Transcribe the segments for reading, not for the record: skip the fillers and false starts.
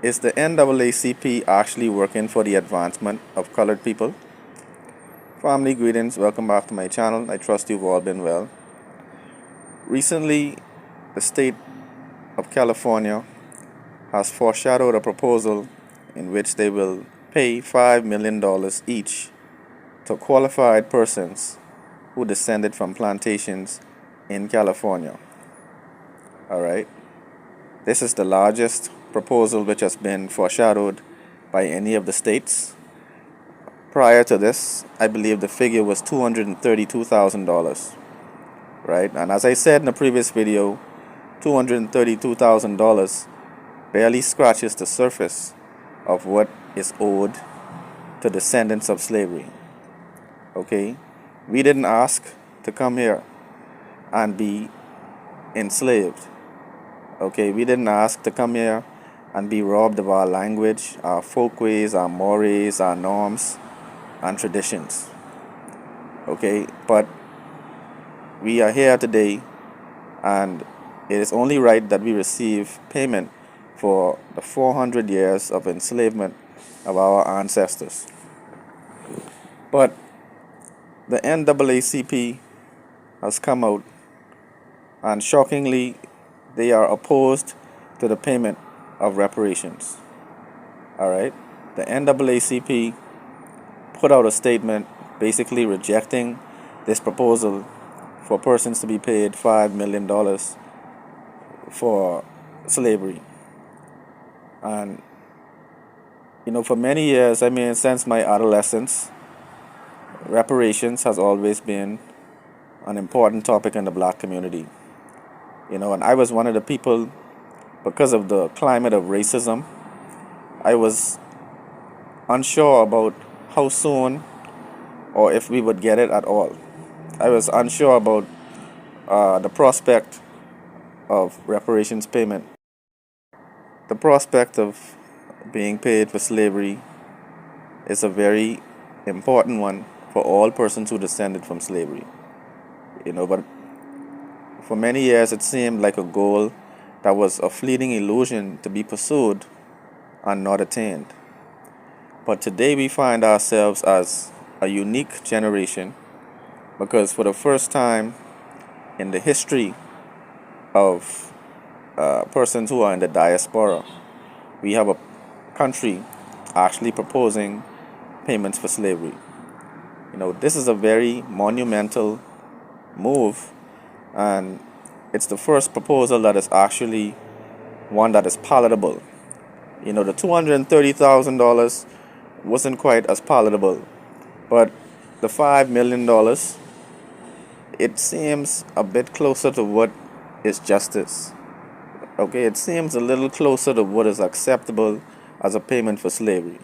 Is the NAACP actually working for the advancement of colored people? Family greetings, welcome back to my channel. I trust you've all been well. Recently, the state of California has foreshadowed a proposal in which they will pay $5 million each to qualified persons who descended from plantations in California. All right. This is the largest proposal which has been foreshadowed by any of the states. Prior to this, I believe the figure was $232,000, right? And as I said in the previous video, $232,000 barely scratches the surface of what is owed to descendants of slavery. Okay? We didn't ask to come here and be enslaved. Okay? We didn't ask to come here and be robbed of our language, our folkways, our mores, our norms, and traditions. Okay? But we are here today, and it is only right that we receive payment for the 400 years of enslavement of our ancestors. But the NAACP has come out, and shockingly, they are opposed to the payment of reparations. All right? The NAACP put out a statement basically rejecting this proposal for persons to be paid $5 million for slavery. And, for many years, since my adolescence, reparations has always been an important topic in the black community. And I was one of the people, because of the climate of racism, I was unsure about how soon or if we would get it at all. I was unsure about the prospect of reparations payment. The prospect of being paid for slavery is a very important one for all persons who descended from slavery. But for many years it seemed like a goal that was a fleeting illusion to be pursued and not attained. But today we find ourselves as a unique generation, because for the first time in the history of persons who are in the diaspora, we have a country actually proposing payments for slavery. This is a very monumental move, and it's the first proposal that is actually one that is palatable. The $230,000 wasn't quite as palatable, but the $5 million, it seems a bit closer to what is justice. Okay, it seems a little closer to what is acceptable as a payment for slavery.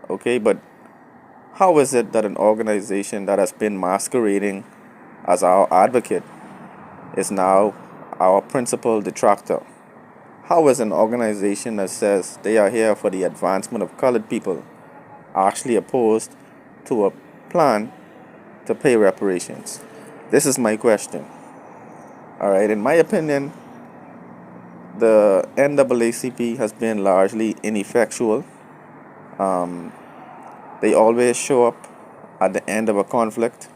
Okay, but how is it that an organization that has been masquerading as our advocate is now our principal detractor? How is an organization that says they are here for the advancement of colored people actually opposed to a plan to pay reparations? This is my question. All right, in my opinion, the NAACP has been largely ineffectual. They always show up at the end of a conflict.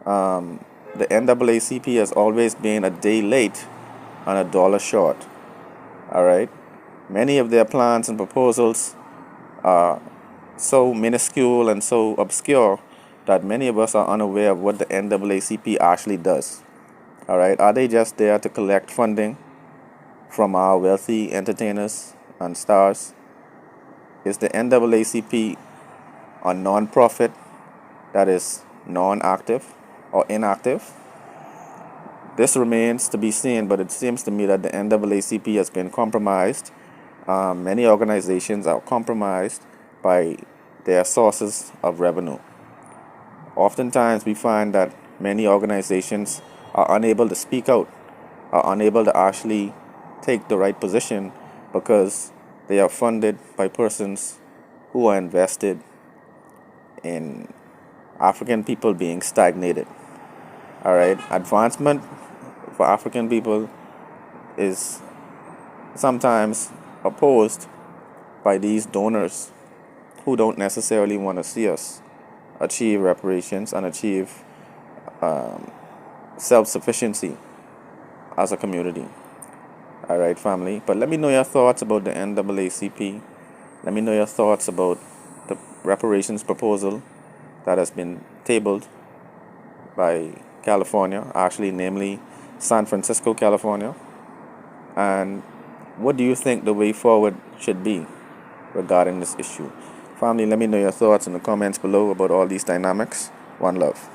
The NAACP has always been a day late and a dollar short. All right. Many of their plans and proposals are so minuscule and so obscure that many of us are unaware of what the NAACP actually does. All right. Are they just there to collect funding from our wealthy entertainers and stars? Is the NAACP a non-profit that is non-active or inactive? This remains to be seen, but it seems to me that the NAACP has been compromised. Many organizations are compromised by their sources of revenue. Oftentimes, we find that many organizations are unable to speak out, are unable to actually take the right position because they are funded by persons who are invested in African people being stagnated. All right, advancement for African people is sometimes opposed by these donors who don't necessarily want to see us achieve reparations and achieve self-sufficiency as a community. All right, family. But let me know your thoughts about the NAACP. Let me know your thoughts about the reparations proposal that has been tabled by California, actually, namely San Francisco, California. And what do you think the way forward should be regarding this issue? Family, let me know your thoughts in the comments below about all these dynamics. One love.